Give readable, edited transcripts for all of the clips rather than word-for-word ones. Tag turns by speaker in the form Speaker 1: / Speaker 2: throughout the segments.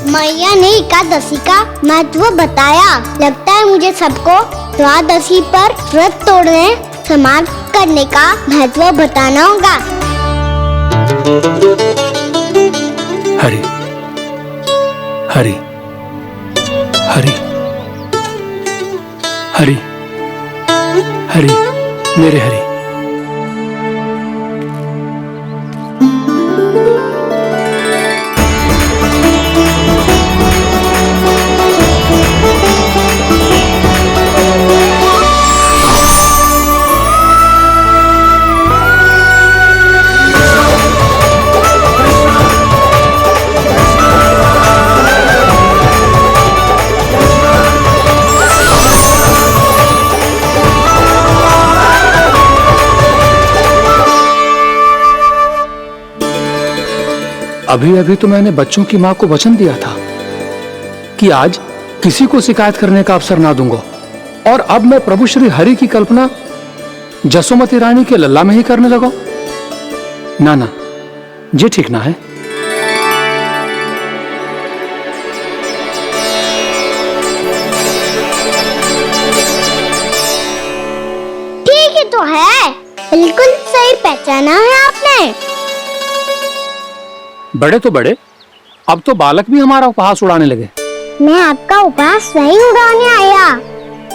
Speaker 1: मैया ने एकादशी का महत्व बताया। लगता है मुझे सबको द्वादशी पर व्रत तोड़ने समाप्त करने का महत्व बताना होगा।
Speaker 2: हरि हरि हरि हरि हरि मेरे हरि। अभी अभी तो मैंने बच्चों की मां को वचन दिया था कि आज किसी को शिकायत करने का अवसर ना दूंगा, और अब मैं प्रभु श्री हरि की कल्पना जसोमती रानी के लल्ला में ही करने लगा। ना ना, ये ठीक ना है।
Speaker 1: ठीक ही तो है, बिल्कुल सही पहचाना है आपने।
Speaker 2: बड़े तो बड़े, अब तो बालक भी हमारा उपहास उड़ाने लगे।
Speaker 1: मैं आपका उपहास नहीं उड़ाने आया,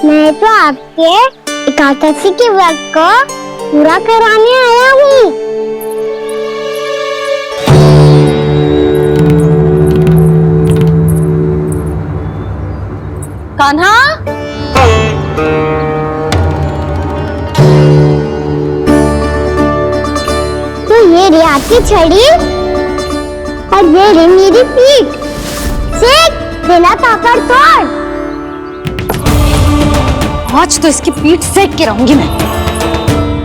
Speaker 1: मैं तो आपके एकादशी के व्रत को पूरा कराने आया हूँ।
Speaker 3: कान्हा,
Speaker 1: तो ये रे आपकी छड़ी और ये रे मेरी पीठ। सेक बिना ताकत तोड़।
Speaker 3: आज तो इसकी पीठ सेक के रहूंगी मैं।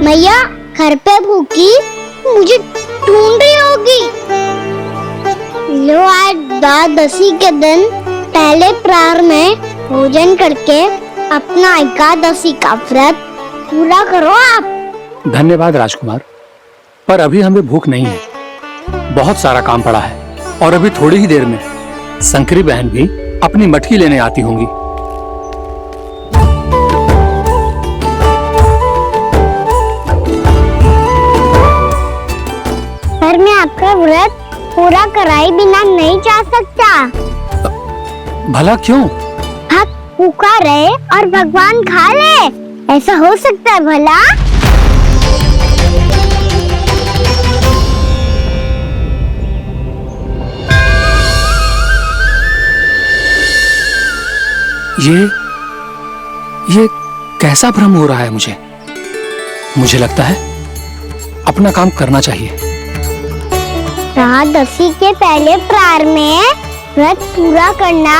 Speaker 1: मैया घर पे भूखी मुझे ढूंढ रही होगी। लो, आज द्वादशी के दिन पहले प्रहर में भोजन करके अपना एकादशी का व्रत पूरा करो आप।
Speaker 2: धन्यवाद राजकुमार, पर अभी हमें भूख नहीं है। बहुत सारा काम पड़ा है, और अभी थोड़ी ही देर में शंकरी बहन भी अपनी मटकी लेने आती होंगी।
Speaker 1: पर मैं आपका व्रत पूरा कराए बिना नहीं जा सकता।
Speaker 2: भला क्यों?
Speaker 1: भक्त भूखा रहे और भगवान खा ले, ऐसा हो सकता है भला?
Speaker 2: ये कैसा भ्रम हो रहा है मुझे? मुझे लगता है अपना काम करना चाहिए।
Speaker 1: द्वादशी के पहले प्रहर में व्रत पूरा करना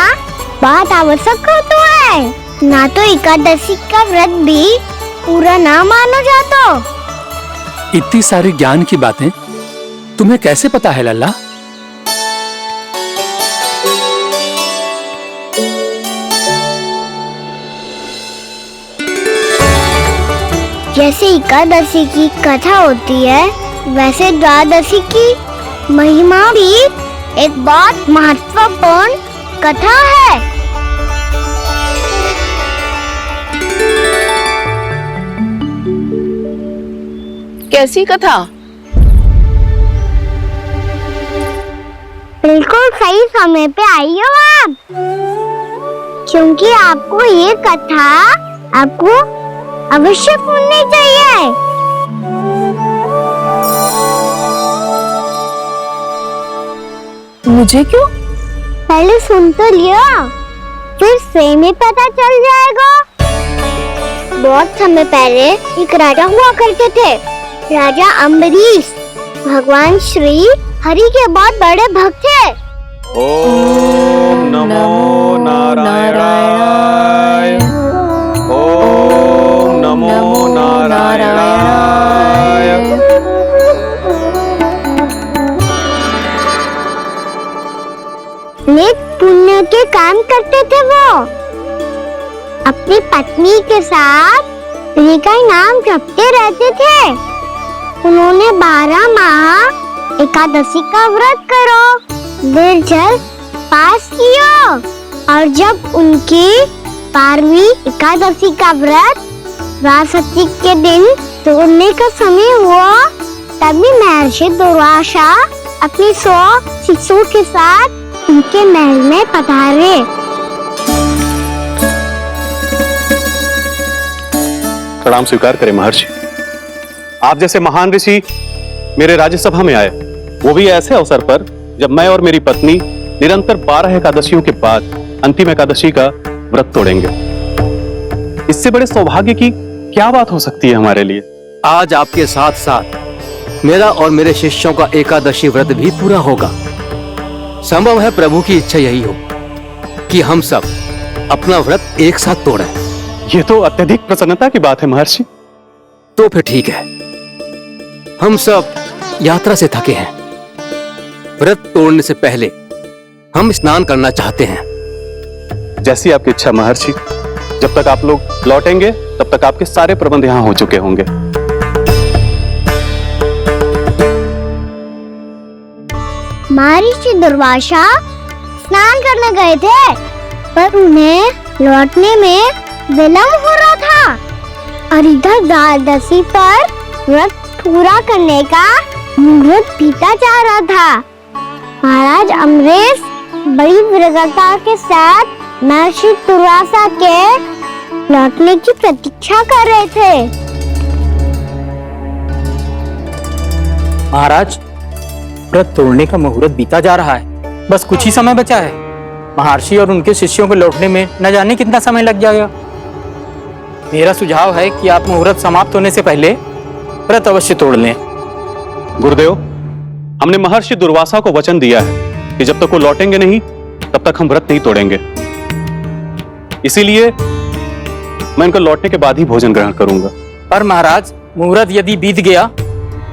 Speaker 1: बहुत आवश्यक होता है, ना तो एकादशी का व्रत भी पूरा ना मानो जाता।
Speaker 2: इतनी सारी ज्ञान की बातें तुम्हें कैसे पता है लल्ला?
Speaker 1: जैसे एकादशी की कथा होती है, वैसे द्वादशी की महिमा भी एक बहुत महत्वपूर्ण कथा है।
Speaker 3: कैसी कथा?
Speaker 1: बिल्कुल सही समय पे आई हो आप, क्योंकि आपको ये कथा आपको अवश्य सुननी चाहिए।
Speaker 3: मुझे क्यों?
Speaker 1: पहले सुन तो लियो, फिर स्वयं ही पता चल जाएगा। बहुत समय पहले एक राजा हुआ करते थे, राजा अम्बरीश। भगवान श्री हरि के बहुत बड़े भक्त थे।
Speaker 4: ओम नमो नारायणाय। ओम नमो नारायणाय।
Speaker 1: नेक पुण्य के काम करते थे वो। अपनी पत्नी के साथ उन्हीं का नाम जपते रहते थे। उन्होंने 12 माह एकादशी का व्रत करो, निर्जल उपवास किया और जब उनकी 12वीं एकादशी का व्रत द्वादशी के दिन तोड़ने का समय हुआ, तभी महर्षि दुर्वासा अपनी 100 शिष्यों के साथ उनके महल में पधारे।
Speaker 4: प्रणाम स्वीकार करें महर्षि। आप जैसे महान ऋषि मेरे राज्यसभा में आए, वो भी ऐसे अवसर पर जब मैं और मेरी पत्नी निरंतर 12 एकादशियों के बाद अंतिम एकादशी का व्रत तोड़ेंगे। इससे बड़े सौभाग्य की क्या बात हो सकती है हमारे लिए।
Speaker 5: आज आपके साथ साथ मेरा और मेरे शिष्यों का एकादशी व्रत भी पूरा होगा। संभव है प्रभु की इच्छा यही हो कि हम सब अपना व्रत एक साथ तोड़ें।
Speaker 4: ये तो अत्यधिक प्रसन्नता की बात है महर्षि।
Speaker 5: तो फिर ठीक है, हम सब यात्रा से थके हैं। व्रत तोड़ने से पहले हम स्नान करना चाहते हैं।
Speaker 4: जैसी आपकी इच्छा महर्षि। जब तक आप लोग लौटेंगे तब तक आपके सारे प्रबंध यहाँ हो चुके होंगे।
Speaker 1: महर्षि दुर्वासा स्नान करने गए थे, पर उन्हें लौटने में विलंब हो रहा था और इधर द्वादशी पर व्रत पूरा करने का मुहूर्त बीता जा रहा था। महाराज अमरेश बड़ी विरगता के साथ महर्षि दुर्वासा के लौटने की प्रतीक्षा कर रहे थे।
Speaker 6: महाराज, व्रत तोड़ने का मुहूर्त बीता जा रहा है। बस कुछ ही समय बचा है। महर्षि और उनके शिष्यों को लौटने में न जाने कितना समय लग जाएगा। मेरा सुझाव है कि आप मुहूर्त समाप्त होने से पहले व्रत अवश्य तोड़ लें।
Speaker 4: गुरुदेव, हमने महर्षि दुर्वासा को वचन दिया है कि जब तक वो लौटेंगे नहीं तब तक हम व्रत नहीं तोड़ेंगे। इसीलिए मैं इनका लौटने के बाद ही भोजन ग्रहण करूंगा।
Speaker 6: पर महाराज, मुहूर्त यदि बीत गया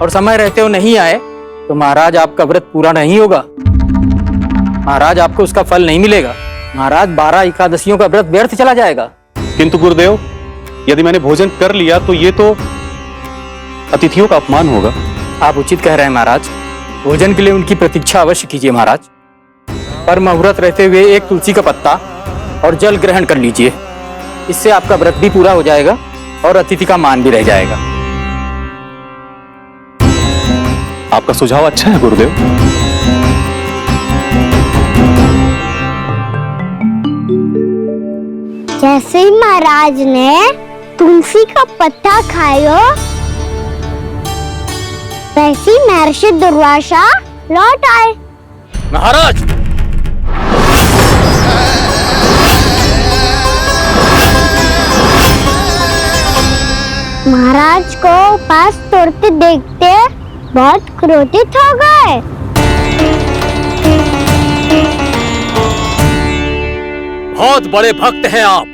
Speaker 6: और समय रहते हो नहीं आए तो महाराज आपका व्रत पूरा नहीं होगा। महाराज, आपको उसका फल नहीं मिलेगा। महाराज, 12 एकादशियों का व्रत व्यर्थ चला जाएगा।
Speaker 4: किंतु गुरुदेव, यदि मैंने भोजन कर लिया तो ये तो अतिथियों का अपमान होगा।
Speaker 6: आप उचित कह रहे हैं महाराज। भोजन के लिए उनकी प्रतीक्षा अवश्य कीजिए महाराज। पर मुहूर्त रहते हुए एक तुलसी का पत्ता और जल ग्रहण कर लीजिए। इससे आपका व्रत भी पूरा हो जाएगा और अतिथि का मान भी रह जाएगा।
Speaker 4: आपका सुझाव अच्छा है गुरुदेव।
Speaker 1: जैसे ही महाराज ने तुलसी का पत्ता खाया, वैसे ही महर्षि दुर्वासा लौट आए।
Speaker 5: महाराज,
Speaker 1: महाराज को उपवास तोड़ते देखते बहुत क्रोधित हो गए।
Speaker 5: बहुत बड़े भक्त हैं आप,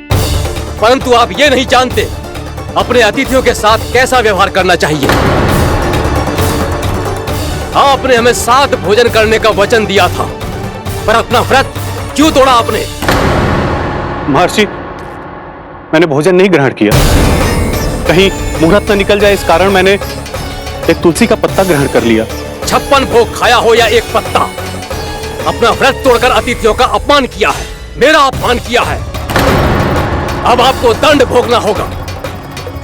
Speaker 5: परंतु आप ये नहीं जानते अपने अतिथियों के साथ कैसा व्यवहार करना चाहिए। आपने हमें साथ भोजन करने का वचन दिया था, पर अपना व्रत क्यों तोड़ा आपने?
Speaker 4: महर्षि, मैंने भोजन नहीं ग्रहण किया। कहीं मुहूर्त न निकल जाए इस कारण मैंने एक तुलसी का पत्ता ग्रहण कर लिया।
Speaker 5: 56 भोग खाया हो या एक पत्ता, अपना व्रत तोड़कर अतिथियों का अपमान किया है, मेरा अपमान किया है। अब आपको दंड भोगना होगा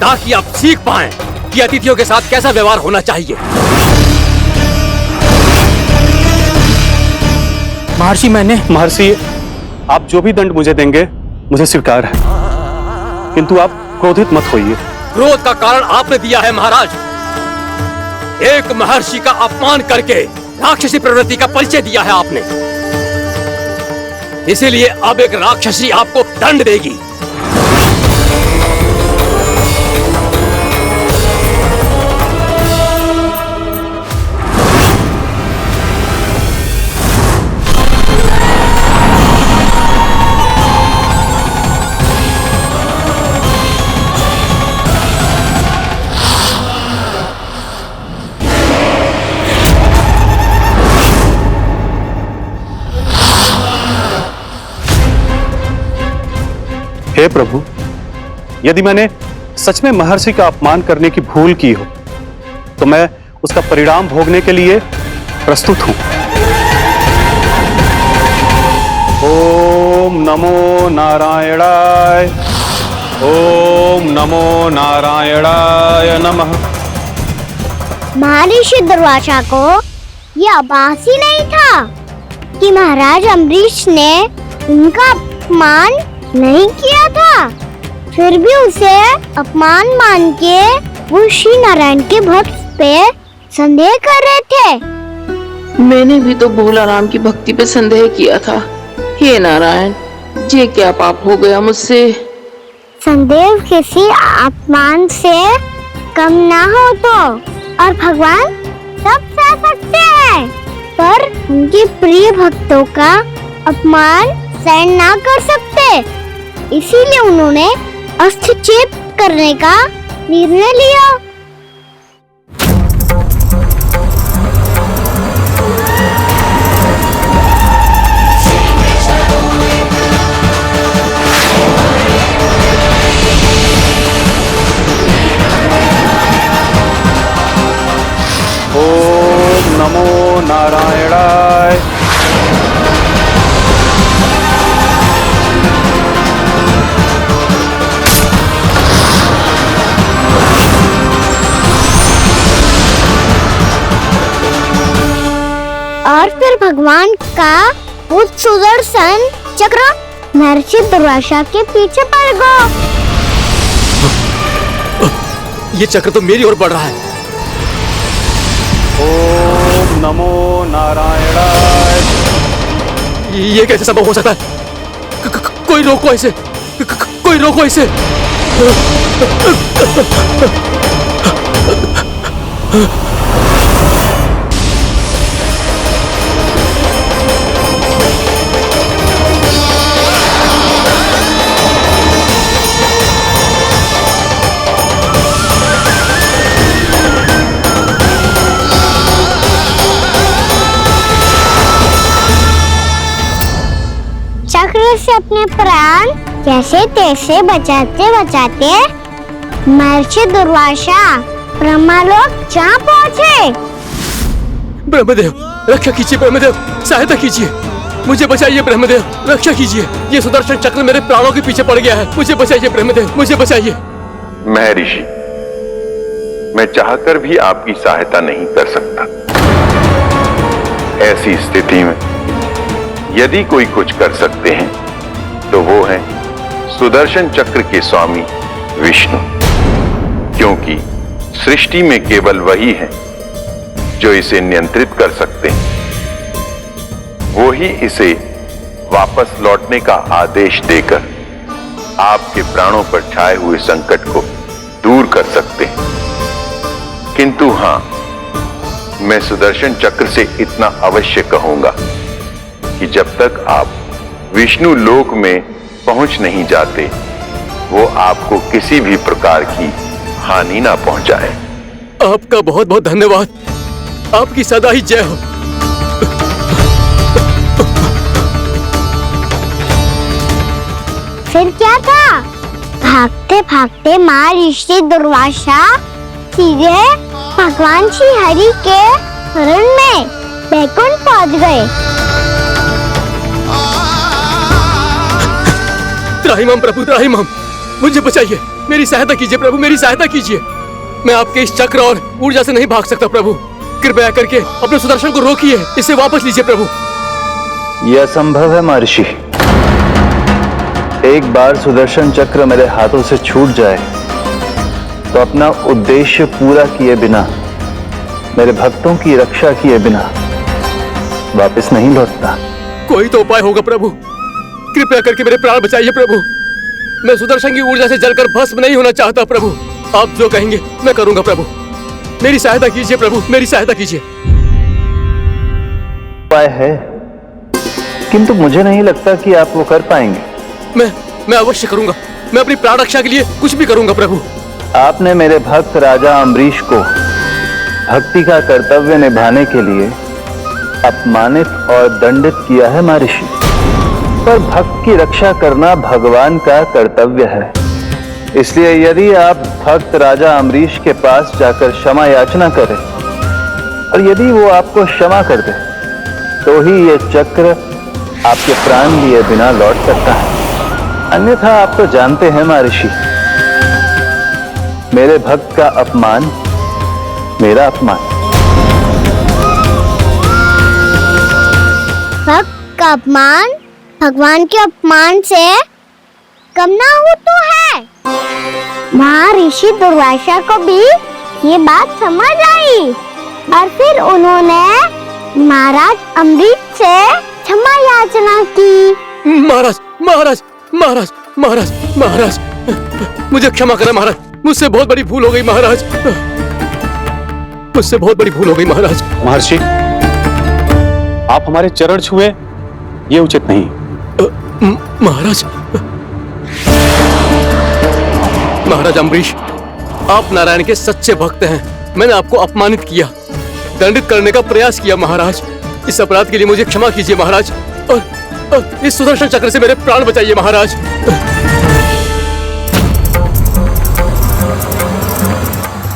Speaker 5: ताकि आप सीख पाएं कि अतिथियों के साथ कैसा व्यवहार होना चाहिए।
Speaker 4: महर्षि, आप जो भी दंड मुझे देंगे मुझे स्वीकार है, किंतु आप क्रोधित मत होइए।
Speaker 5: क्रोध का कारण आपने दिया है महाराज। एक महर्षि का अपमान करके राक्षसी प्रवृत्ति का परिचय दिया है आपने। इसीलिए अब एक राक्षसी आपको दंड देगी।
Speaker 4: हे प्रभु, यदि मैंने सच में महर्षि का अपमान करने की भूल की हो तो मैं उसका परिणाम भोगने के लिए प्रस्तुत हूं। ओम नमो नारायणाय। ओम नमो नारायणाय नमः।
Speaker 1: महर्षि दुर्वासा को यह आभास ही नहीं था कि महाराज अम्बरीश ने उनका अपमान नहीं किया था। फिर भी उसे अपमान मान के वो श्री नारायण के भक्त पे संदेह कर रहे थे।
Speaker 7: मैंने भी तो भोला राम की भक्ति पे संदेह किया था। हे नारायण, ये क्या पाप हो गया मुझसे।
Speaker 1: संदेह किसी अपमान से कम ना हो तो, और भगवान सब सह सकते हैं, पर उनके प्रिय भक्तों का अपमान सहन ना कर सकते। इसीलिए उन्होंने हस्तक्षेप करने का निर्णय लिया।
Speaker 4: ओम नमो नारायणाय।
Speaker 1: और फिर भगवान का वो सुदर्शन चक्र महर्षि दुर्वासा के पीछे पड़ गया।
Speaker 5: ये चक्र तो मेरी ओर बढ़ रहा है।
Speaker 4: ओम नमो नारायणाय।
Speaker 5: ये कैसे संभव हो सकता है? कोई रोको इसे, कोई रोको इसे।
Speaker 1: चक्र से अपने प्राण जैसे तैसे बचाते बचाते महर्षि दुर्वासा ब्रह्मलोक जहाँ पहुँचे।
Speaker 5: ब्रह्मदेव, रक्षा कीजिए। ब्रह्मदेव, सहायता कीजिए। मुझे बचाइए ब्रह्मदेव, रक्षा कीजिए। ये सुदर्शन चक्र मेरे प्राणों के पीछे पड़ गया है। मुझे बचाइए ब्रह्मदेव, मुझे बचाइए।
Speaker 8: महर्षि, मैं चाहकर भी आपकी सहायता नहीं कर सकता। ऐसी स्थिति में यदि कोई कुछ कर सकते हैं तो वो है सुदर्शन चक्र के स्वामी विष्णु, क्योंकि सृष्टि में केवल वही है जो इसे नियंत्रित कर सकते हैं। वो ही इसे वापस लौटने का आदेश देकर आपके प्राणों पर छाए हुए संकट को दूर कर सकते हैं। किंतु हां, मैं सुदर्शन चक्र से इतना अवश्य कहूंगा कि जब तक आप विष्णु लोक में पहुंच नहीं जाते, वो आपको किसी भी प्रकार की हानि ना पहुंचाए।
Speaker 5: आपका बहुत बहुत धन्यवाद। आपकी सदा ही जय हो।
Speaker 1: फिर क्या था? भागते भागते महर्षि दुर्वासा सीधे भगवान श्री हरि के शरण में बैकुंठ पहुंच गए।
Speaker 5: त्राहिमाम प्रभु, त्राहिमाम, मुझे बचाइए। मेरी सहायता कीजिए प्रभु, मेरी सहायता कीजिए। मैं आपके इस चक्र और ऊर्जा से नहीं भाग सकता प्रभु। कृपया करके अपने सुदर्शन को रोकिए, इसे वापस लीजिए प्रभु।
Speaker 9: यह संभव है महर्षि। एक बार सुदर्शन चक्र मेरे हाथों से छूट जाए तो अपना उद्देश्य पूरा किए बिना, मेरे भक्तों की रक्षा किए बिना वापस नहीं लौटता।
Speaker 5: कोई तो उपाय होगा प्रभु। कृपया करके मेरे प्राण बचाइए प्रभु। मैं सुदर्शन की ऊर्जा से जलकर भस्म नहीं होना चाहता प्रभु। आप जो कहेंगे मैं करूंगा प्रभु। मेरी सहायता कीजिए प्रभु, मेरी सहायता कीजिए।
Speaker 9: उपाय है, किंतु मुझे नहीं लगता कि आप वो कर पाएंगे।
Speaker 5: मैं अवश्य करूंगा। मैं अपनी प्राण रक्षा के लिए कुछ भी करूंगा प्रभु।
Speaker 9: आपने मेरे भक्त राजा अम्बरीश को भक्ति का कर्तव्य निभाने के लिए अपमानित और दंडित किया है महर्षि, पर भक्त की रक्षा करना भगवान का कर्तव्य है। इसलिए यदि आप भक्त राजा अम्बरीश के पास जाकर क्षमा याचना करें और यदि वो आपको क्षमा कर दे तो ही ये चक्र आपके प्राण लिए बिना लौट सकता है, अन्यथा आप तो जानते हैं महर्षि, मेरे भक्त का अपमान मेरा अपमान।
Speaker 1: भक्त का अपमान भगवान के अपमान से कम ना हो तो है। महर्षि दुर्वासा को भी ये बात समझ आई और फिर उन्होंने महाराज अम्बरीश से क्षमा याचना की।
Speaker 5: महाराज महाराज महाराज महाराज महाराज, मुझे क्षमा करें महाराज, मुझसे बहुत बड़ी भूल हो गई महाराज, मुझसे बहुत बड़ी भूल हो गई महाराज।
Speaker 4: महर्षि, आप हमारे चरण छुए ये उचित नहीं।
Speaker 5: महाराज, महाराज अम्बरीश, आप नारायण के सच्चे भक्त हैं। मैंने आपको अपमानित किया, दंडित करने का प्रयास किया महाराज। इस अपराध के लिए मुझे क्षमा कीजिए महाराज, और इस सुदर्शन चक्र से मेरे प्राण बचाइए महाराज।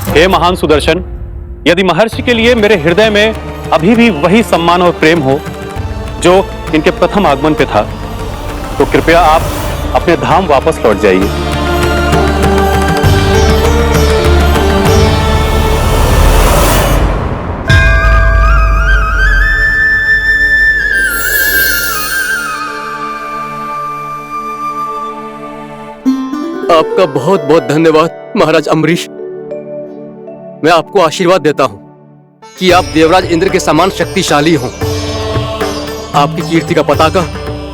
Speaker 4: हे महान सुदर्शन, यदि महर्षि के लिए मेरे हृदय में अभी भी वही सम्मान और प्रेम हो जो इनके प्रथम आगमन पे था, तो कृपया आप अपने धाम वापस लौट जाइए।
Speaker 5: आपका बहुत बहुत धन्यवाद महाराज अम्बरीश। मैं आपको आशीर्वाद देता हूं कि आप देवराज इंद्र के समान शक्तिशाली हों। आपकी कीर्ति का पताका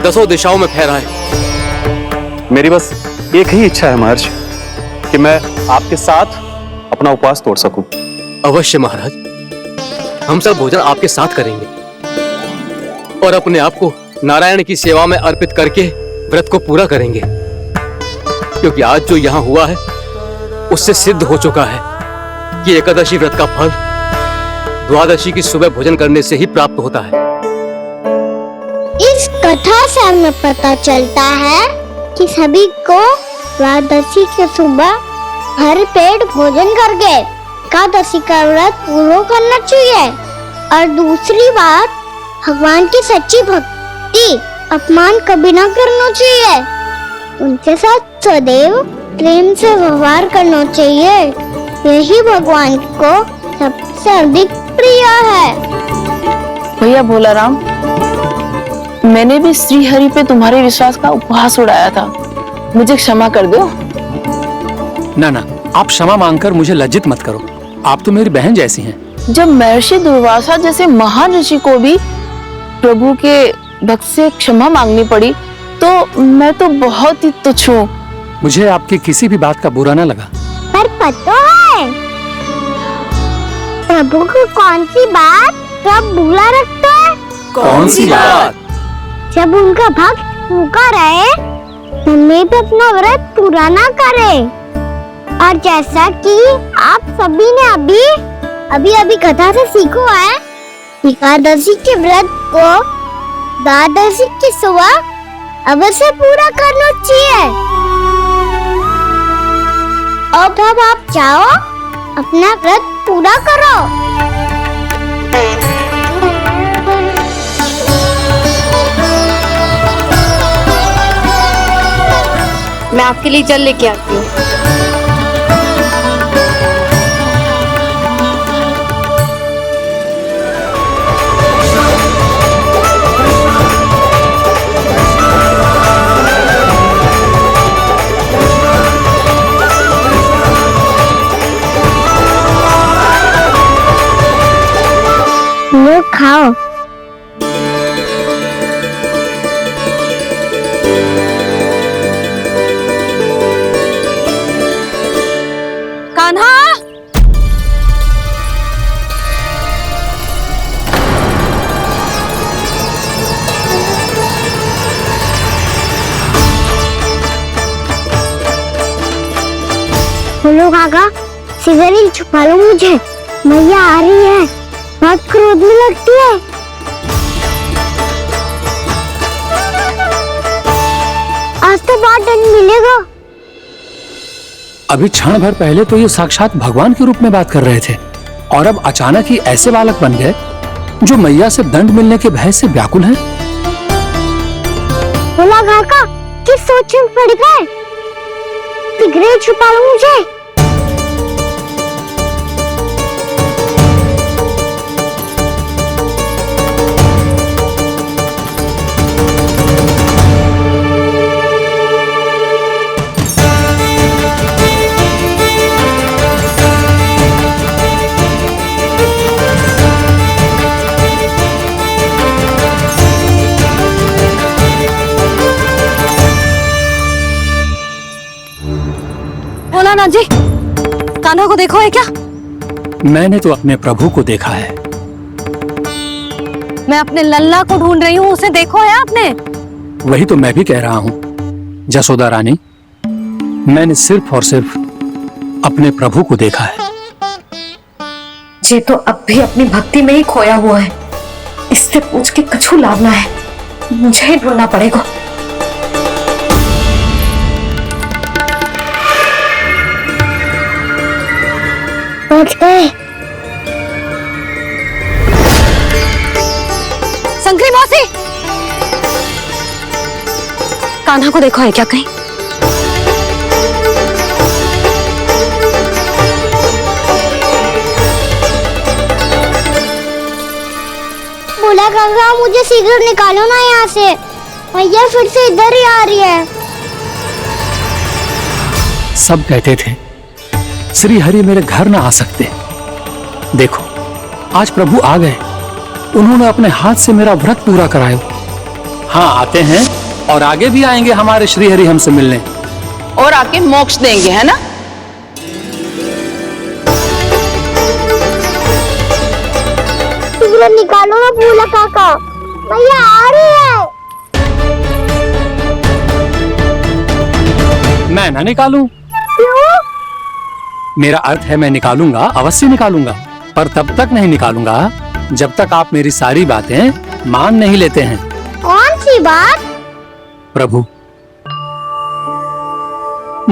Speaker 5: 10 दिशाओं में फहराए।
Speaker 4: मेरी बस एक ही इच्छा है महर्षि, कि मैं आपके साथ अपना उपवास तोड़ सकूं।
Speaker 5: अवश्य महाराज, हम सब भोजन आपके साथ करेंगे और अपने आप को नारायण की सेवा में अर्पित करके व्रत को पूरा करेंगे, क्योंकि आज जो यहाँ हुआ है उससे सिद्ध हो चुका है कि एकादशी व्रत का फल द्वादशी की सुबह भोजन करने से ही प्राप्त होता है।
Speaker 1: इस कथा से हमें पता चलता है कि सभी को द्वादशी की सुबह भर पेट भोजन करके एकादशी का व्रत पूरा करना चाहिए। और दूसरी बात, भगवान की सच्ची भक्ति अपमान कभी ना करना चाहिए, उनके साथ सदैव प्रेम से व्यवहार करना चाहिए। यही भगवान को सबसे अधिक प्रिय है।
Speaker 7: भैया भोला राम, मैंने भी श्री हरि पे तुम्हारे विश्वास का उपहास उड़ाया था, मुझे क्षमा कर दो।
Speaker 2: ना ना, आप क्षमा मांगकर मुझे लज्जित मत करो, आप तो मेरी बहन जैसी हैं।
Speaker 7: जब महर्षि दुर्वासा जैसे महान ऋषि को भी प्रभु के भक्त से क्षमा मांगनी पड़ी, तो मैं तो बहुत ही तुच्छ हूँ।
Speaker 2: मुझे आपकी किसी भी बात का बुरा ना लगा।
Speaker 1: पर पता है प्रभु को कौन सी बात कब बुला रखता है?
Speaker 5: कौन सी बात?
Speaker 1: जब उनका भक्त भूखा रहे, हमें भी अपना व्रत पूरा ना करे। और जैसा कि आप सभी ने अभी कथा से सीखो है, एकादशी के व्रत को द्वादशी की सुबह अवश्य पूरा करना चाहिए। अब आप जाओ, अपना व्रत पूरा करो।
Speaker 3: मैं आपके लिए जल लेके आती हूँ।
Speaker 1: लो खाओ।
Speaker 3: कान्हा,
Speaker 1: बोलो काका, सिगरेट छुपा लो मुझे, मैया आ रही है, बहुत क्रोध में लगती है। आज तो बहुत दंड मिलेगा।
Speaker 2: अभी क्षण भर पहले तो ये साक्षात भगवान के रूप में बात कर रहे थे, और अब अचानक ही ऐसे बालक बन गए जो मैया से दंड मिलने के भय से व्याकुल हैं।
Speaker 1: भोला काका किस सोच में पड़ गए? सिगरेट छुपा लो मुझे।
Speaker 3: भोलानाथ जी, कान्हा को देखो है क्या?
Speaker 2: मैंने तो अपने प्रभु को देखा है।
Speaker 3: मैं अपने लल्ला को ढूंढ रही हूँ, उसे देखो है आपने?
Speaker 2: वही तो मैं भी कह रहा हूँ जसोदा रानी, मैंने सिर्फ और सिर्फ अपने प्रभु को देखा है।
Speaker 3: ये तो अब भी अपनी भक्ति में ही खोया हुआ है। इससे पूछ के कछु लाभ ना है, मुझे ही ढूंढना पड़ेगा।
Speaker 1: पहुंच गए।
Speaker 3: संकरी मौसी, कान्हा को देखो है क्या कहीं?
Speaker 1: भोला काका मुझे सिगरेट निकालो ना यहाँ से। भैया फिर से इधर ही आ रही है।
Speaker 2: सब कहते थे श्री हरि मेरे घर ना आ सकते। देखो आज प्रभु आ गए, उन्होंने अपने हाथ से मेरा व्रत पूरा कराया। हाँ आते हैं और आगे भी आएंगे हमारे श्री हरि हमसे मिलने
Speaker 7: और आके मोक्ष देंगे, है ना?
Speaker 1: सिगरेट निकालो ना भोला काका, भैया आ रही है।
Speaker 2: मैं ना निकालूं?
Speaker 1: क्यों?
Speaker 2: मेरा अर्थ है मैं निकालूंगा, अवश्य निकालूंगा, पर तब तक नहीं निकालूंगा जब तक आप मेरी सारी बातें मान नहीं लेते हैं।
Speaker 1: कौन सी बात?
Speaker 2: प्रभु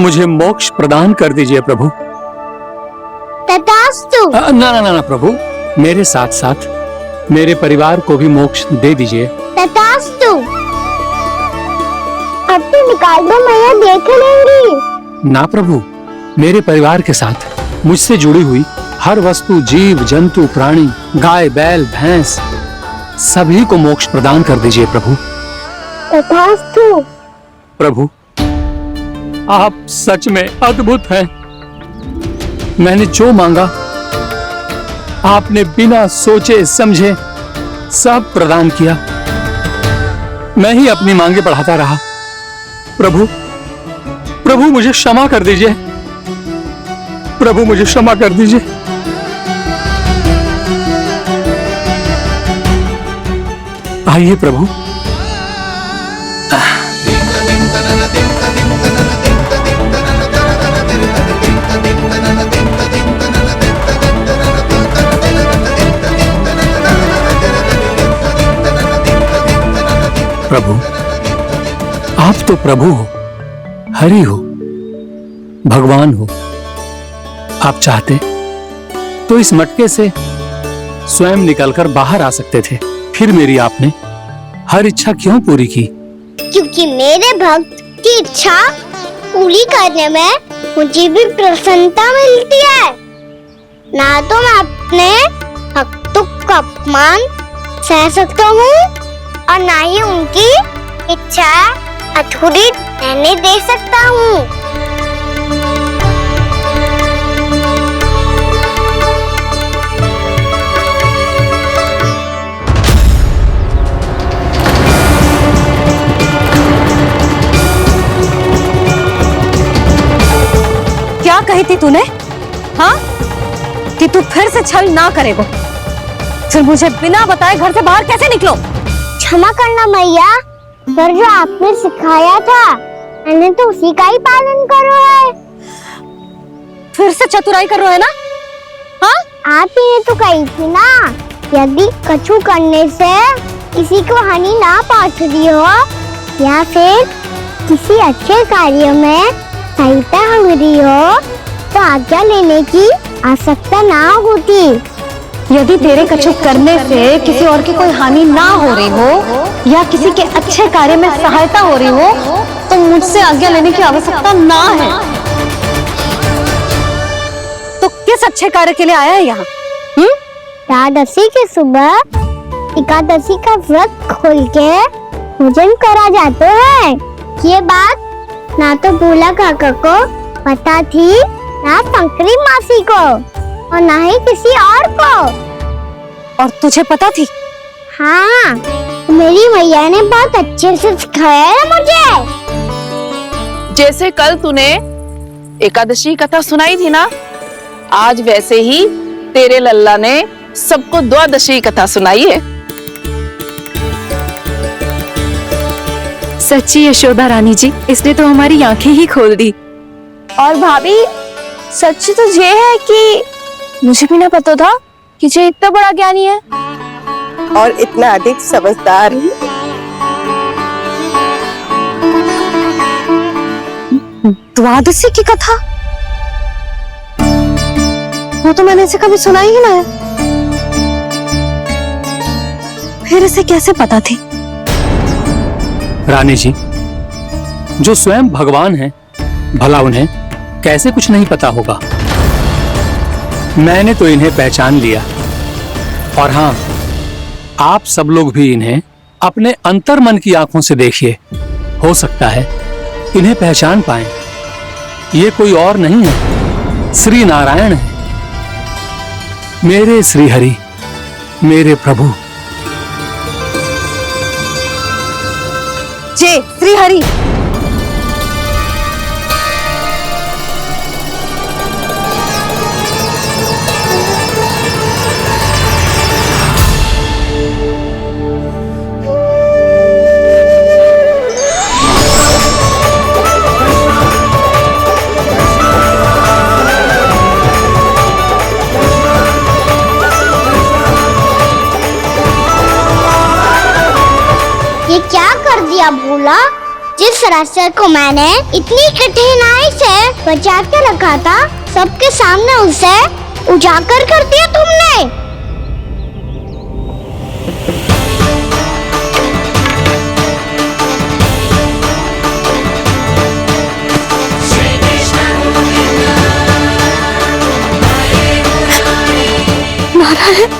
Speaker 2: मुझे मोक्ष प्रदान कर दीजिए प्रभु।
Speaker 1: तथास्तु।
Speaker 2: ना ना ना प्रभु, मेरे साथ साथ मेरे परिवार को भी मोक्ष दे दीजिए।
Speaker 1: तथास्तु। अब तो निकाल दो, मैया देख लेंगी।
Speaker 2: ना प्रभु, मेरे परिवार के साथ मुझसे जुड़ी हुई हर वस्तु, जीव जंतु, प्राणी, गाय बैल भैंस, सभी को मोक्ष प्रदान कर दीजिए प्रभु।
Speaker 1: तथास्तु।
Speaker 2: प्रभु आप सच में अद्भुत हैं। मैंने जो मांगा आपने बिना सोचे समझे सब प्रदान किया। मैं ही अपनी मांगे बढ़ाता रहा। प्रभु प्रभु मुझे क्षमा कर दीजिए, प्रभु मुझे क्षमा कर दीजिए। आइए प्रभु। प्रभु आप तो प्रभु हो, हरि हो, भगवान हो। आप चाहते तो इस मटके से स्वयं निकलकर बाहर आ सकते थे, फिर मेरी आपने हर इच्छा क्यों पूरी की?
Speaker 1: क्योंकि मेरे भक्त की इच्छा पूरी करने में मुझे भी प्रसन्नता मिलती है। ना तो मैं अपने भक्तों का अपमान सह सकता हूँ और ना ही उनकी इच्छा अधूरी रहने दे सकता हूँ।
Speaker 3: क्या कही थी तूने? हाँ, कि तू फिर से छल ना करेगा। फिर मुझे बिना बताए घर से बाहर कैसे निकलो?
Speaker 1: क्षमा करना मैया, पर जो आपने सिखाया था मैंने तो उसी का ही पालन करो है।
Speaker 3: फिर से चतुराई कर रहे हो है ना? हाँ?
Speaker 1: आप ही ने तो कही थी ना, यदि कछु करने से किसी को हानि ना पहुंच रही हो या फिर किसी अच्छे कार्य में सहायता हो रही हो तो आज्ञा लेने की आवश्यकता ना होती।
Speaker 3: यदि तेरे कछु करने से किसी और की कोई हानि ना हो रही हो या किसी के अच्छे कार्य में सहायता हो रही हो तो मुझसे आज्ञा लेने की आवश्यकता ना है। तो किस अच्छे कार्य के लिए आया है यहाँ?
Speaker 1: एकादशी की सुबह एकादशी का व्रत खोल के पूजन करा जाते हैं। ये बात ना तो भोला काका को पता थी, ना शंकरी मासी को, और ना ही किसी और को।
Speaker 3: और तुझे पता थी?
Speaker 1: हाँ, मेरी मैया ने बहुत अच्छे से सिखाया है मुझे।
Speaker 7: जैसे कल तूने एकादशी कथा सुनाई थी ना, आज वैसे ही तेरे लल्ला ने सबको द्वादशी कथा सुनाई है।
Speaker 3: सच्ची यशोदा रानी जी, इसने तो हमारी आंखें ही खोल दी।
Speaker 7: और भाभी, सच तो ये है कि मुझे भी ना पता था कि ये इतना बड़ा ज्ञानी है
Speaker 10: और इतना अधिक समझदार।
Speaker 3: द्वादशी की कथा? वो तो मैंने इसे कभी सुना ही ना है। फिर इसे कैसे पता थी?
Speaker 2: रानी जी, जो स्वयं भगवान हैं, भला उन्हें कैसे कुछ नहीं पता होगा। मैंने तो इन्हें पहचान लिया, और हाँ, आप सब लोग भी इन्हें अपने अंतर मन की आंखों से देखिए, हो सकता है इन्हें पहचान पाएं। ये कोई और नहीं है, श्री नारायण है, मेरे श्री हरि, मेरे प्रभु।
Speaker 3: जय श्री हरि।
Speaker 1: ये क्या कर दिया भोला? जिस रास्ते को मैंने इतनी कठिनाई से बचा के रखा था, सबके सामने उसे उजागर कर दिया तुमने।
Speaker 3: नारायण,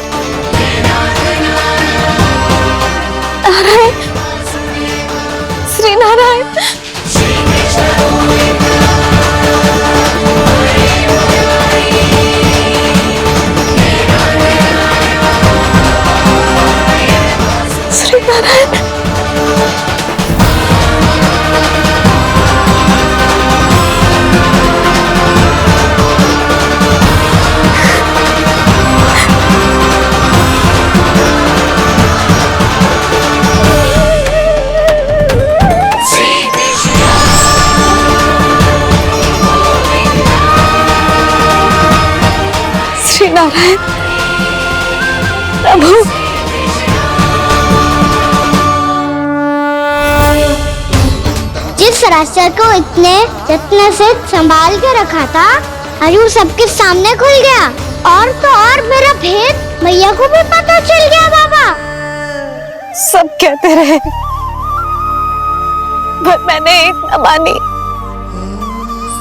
Speaker 3: नारायण, श्री नारायण। श्री नारायण। श्री नारायण प्रभु।
Speaker 1: जिस रास्ते को इतने जत्न से संभाल के रखा था, आज वो सबके सामने खुल गया। और तो और मेरा भेद मैया को भी पता चल गया। बाबा
Speaker 3: सब कहते रहे, पर मैंने एक न मानी।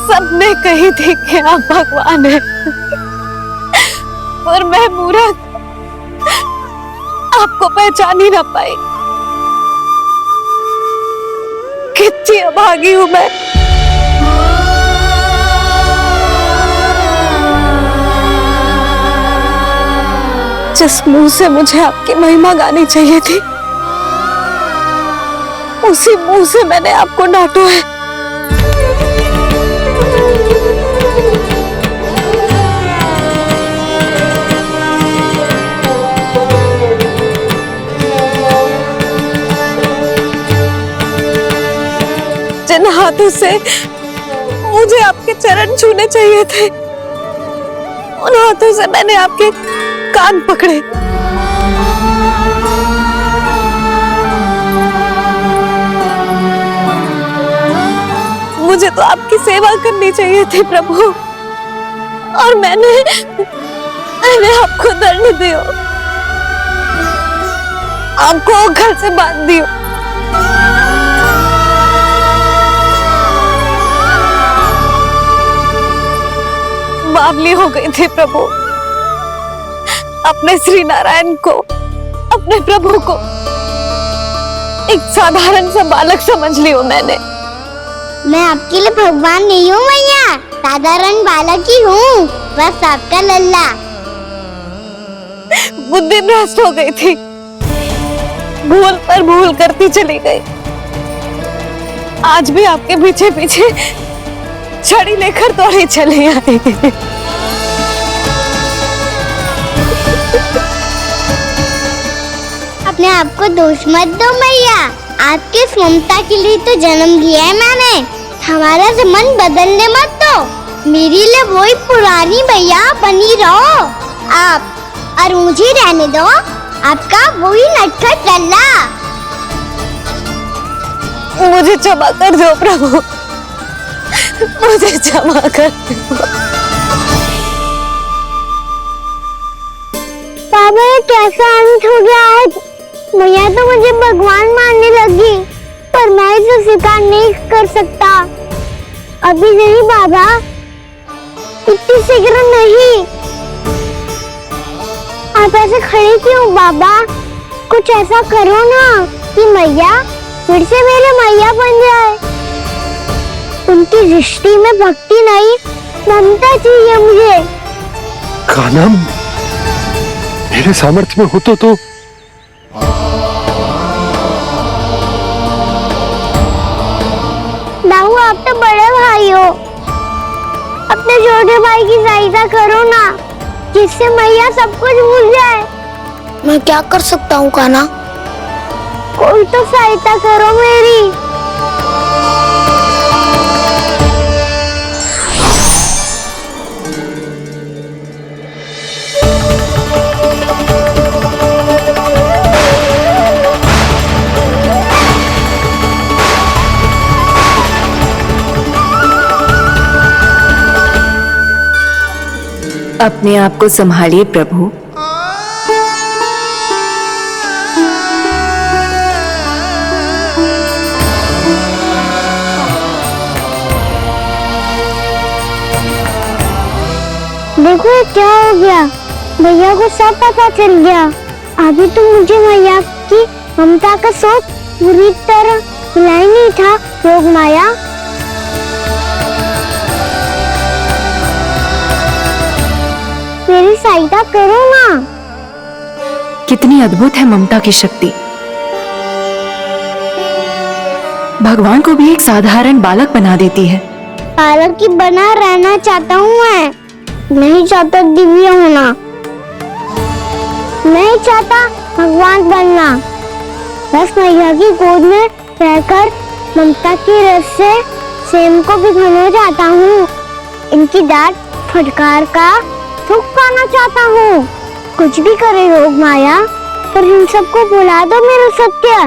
Speaker 3: सबने कही थी कि आप भगवान हैं, पर मैं मूर्ख आपको पहचान ही ना पाई। कितनी अभागी हूं मैं। जिस मुंह से मुझे आपकी महिमा गानी चाहिए थी, उसी मुंह से मैंने आपको डांटा है। जिन हाथों से मुझे आपके चरण छूने चाहिए थे, उन हाथों से मैंने आपके कान पकड़े। मुझे तो आपकी सेवा करनी चाहिए थी प्रभु, और मैंने मैंने आपको दंड दियो, आपको घर से बांध दियो। बावली हो गई थी प्रभु, अपने श्री नारायण को, अपने प्रभु को एक साधारण सा बालक समझ लियो मैंने।
Speaker 1: मैं आपके लिए भगवान नहीं हूँ मैया, साधारण बालक ही हूँ, बस आपका लल्ला।
Speaker 3: बुद्धि भ्रष्ट हो गई थी, भूल पर भूल करती चली गई। आज भी आपके पीछे पीछे छड़ी लेकर दौड़ी चली आई।
Speaker 1: अपने आप को दोष मत दो मैया, आपके इस ममता के लिए तो जन्म लिया है मैंने। हमारा से मन बदलने मत दो, मेरे लिए वही पुरानी मैया बनी रहो आप, और मुझे रहने दो आपका वही नटखट लल्ला।
Speaker 3: मुझे क्षमा कर दो प्रभु, मुझे क्षमा कर दो।
Speaker 1: बाबा ये कैसा अंत हो गया है? मैया तो मुझे भगवान मानने लगी, पर मैं इसे स्वीकार नहीं कर सकता। अभी नहीं बाबा, इतनी शीघ्र नहीं। आप ऐसे खड़े क्यों बाबा? कुछ ऐसा करो ना कि मैया फिर से मेरे मैया बन जाए। उनकी दृष्टि में भक्ति नहीं, ममता चाहिए मुझे।
Speaker 11: कान्हा, मेरे सामर्थ्य में हो तो
Speaker 1: दाऊ, आप तो बड़े भाई हो, अपने छोटे भाई की सहायता करो ना, जिससे मैया सब कुछ भूल जाए। मैं क्या कर सकता हूँ कान्हा? कोई तो सहायता करो मेरी।
Speaker 12: अपने आप को संभालिए प्रभु।
Speaker 1: देखो ये क्या हो गया, भैया को सब पता चल गया। अभी तो मुझे मैया की ममता का शौक पूरी तरह मिला ही नहीं था। योग माया, मेरी सहायता करो ना।
Speaker 12: कितनी अद्भुत है ममता की शक्ति। भगवान को भी एक साधारण बालक बना देती है।
Speaker 1: बालक ही बना रहना चाहता हूँ मैं, नहीं चाहता दिव्य होना, नहीं चाहता भगवान बनना। बस मैया की गोद में रहकर ममता की रस से सेम को भिगोना चाहता हूँ। इनकी डांट फटकार का सुख पाना चाहता हूँ। कुछ भी करे योग माया, पर इन सबको भुला दो मेरा सत्य।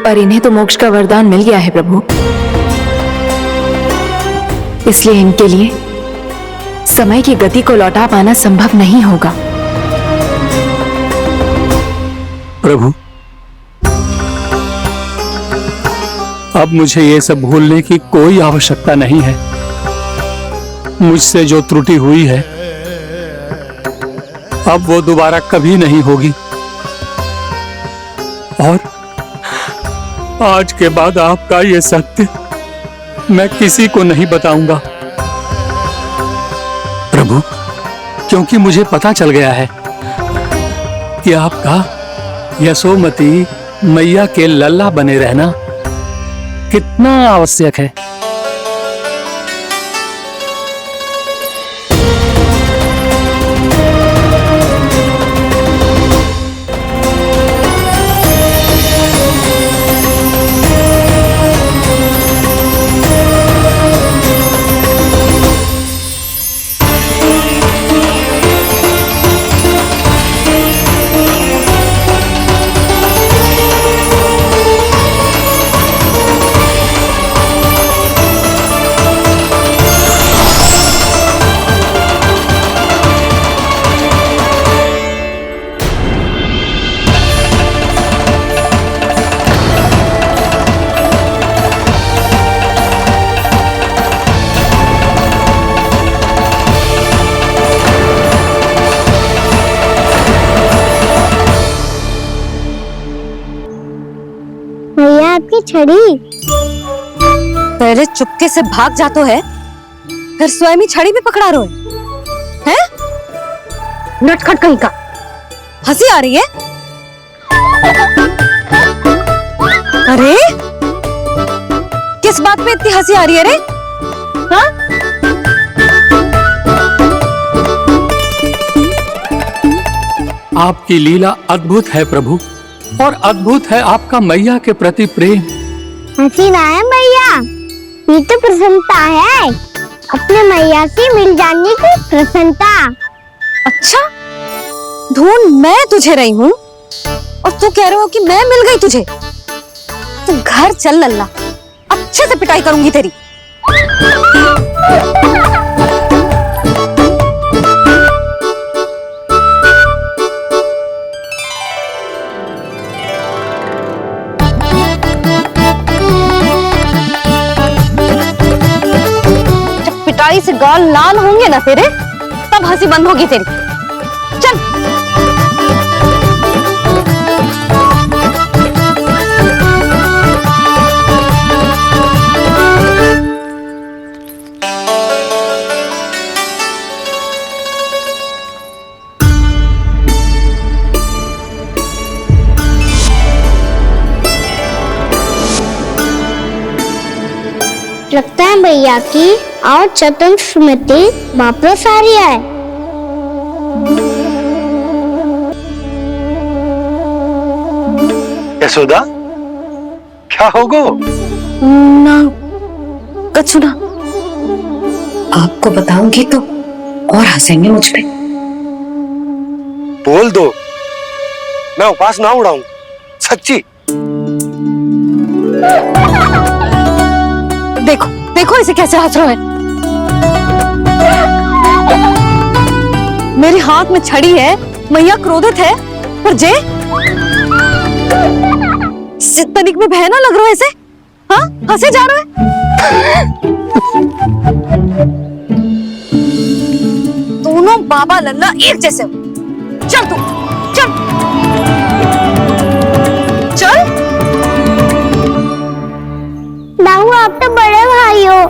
Speaker 12: पर इन्हें तो मोक्ष का वरदान मिल गया है प्रभु, इसलिए इनके लिए समय की गति को लौटा पाना संभव नहीं होगा।
Speaker 2: प्रभु, अब मुझे ये सब भूलने की कोई आवश्यकता नहीं है। मुझसे जो त्रुटि हुई है अब वो दोबारा कभी नहीं होगी, और आज के बाद आपका ये सत्य मैं किसी को नहीं बताऊंगा प्रभु, क्योंकि मुझे पता चल गया है कि आपका यशोमती मैया के लल्ला बने रहना कितना आवश्यक है।
Speaker 1: आपकी छड़ी।
Speaker 3: पहले चुपके से भाग जातो है, फिर स्वयं ही छड़ी भी पकड़ा रहे हैं? नटखट कहीं का। हंसी आ रही है? अरे किस बात पे इतनी हंसी आ रही है रे? हाँ?
Speaker 2: आपकी लीला अद्भुत है प्रभु, और अद्भुत है आपका मैया के प्रति प्रेम।
Speaker 1: हंसी ना है मैया, ये तो प्रसन्नता है, अपने मैया से मिल जाने की प्रसन्नता।
Speaker 3: अच्छा, ढूंढ मैं तुझे रही हूँ और तू कह रहे हो कि मैं मिल गई तुझे। तू घर चल लल्ला, अच्छे से पिटाई करूंगी तेरी। जब पिटाई से गाल लाल होंगे ना तेरे, तब हंसी बंद होगी तेरी। चल।
Speaker 1: लगता है भैया की और चतुर स्मृति वापस आ रही है।
Speaker 11: यशोदा, क्या होगो?
Speaker 3: ना कछु ना।
Speaker 12: आपको बताऊंगी तो और हंसेंगे मुझ पे।
Speaker 11: बोल दो, मैं उपास ना उड़ाऊं, सच्ची।
Speaker 3: देखो देखो इसे कैसे हंस रहा है। मेरे हाथ में छड़ी है, मैया क्रोधित है, पर जे तनिक में भय ना लग रहा है ऐसे? हाँ, हंसे जा रहा है। दोनों बाबा लल्ला एक जैसे हो। चल तू, चल चल।
Speaker 1: दाऊ, आप तो बड़े भाई हो,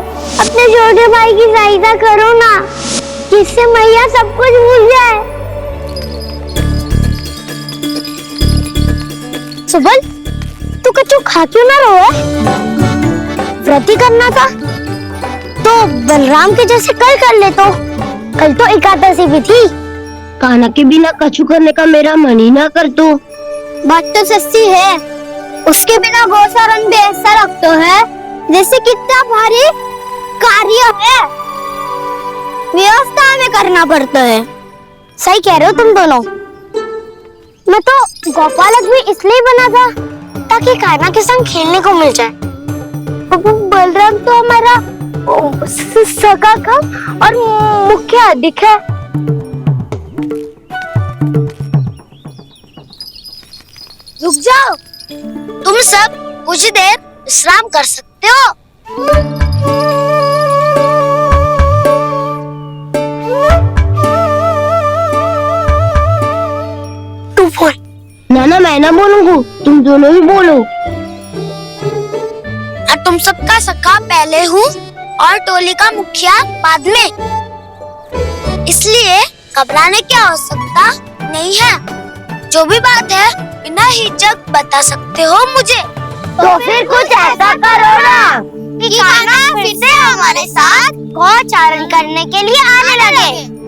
Speaker 1: अपने छोटे भाई की सहायता करो ना, जिससे मैया सब कुछ भूल जाए। सुबल, तू कच्चू खा क्यों ना रहो है? व्रत ही करना था तो बलराम के जैसे कल कर ले। तो कल तो एकादशी भी थी। कान्हा के बिना कछु करने का मेरा मन ही ना कर। तू बात तो सच्ची है, उसके बिना गोसारण भी ऐसा लगता है जैसे कितना भारी कार्य है, व्यवस्था में करना पड़ता है। सही कह रहे हो तुम दोनों। मैं तो गोपालक भी इसलिए बना था ताकि कान्हा के संग खेलने को मिल जाए। बलराम तो हमारा सगा कम और मुख्य अधिक है। रुक जाओ, तुम सब कुछ देर विश्राम कर सकते हो। तू बोल। ना मैं ना बोलूंगा, तुम दोनों ही बोलो। और तुम सबका सखा पहले हूँ और टोली का मुखिया बाद में, इसलिए घबराने की आवश्यकता नहीं है। जो भी बात है बिना हिचक बता सकते हो मुझे। तो फिर कुछ ऐसा करो ना कि कान्हा फिर से हमारे साथ गोचारण करने के लिए आने लगे।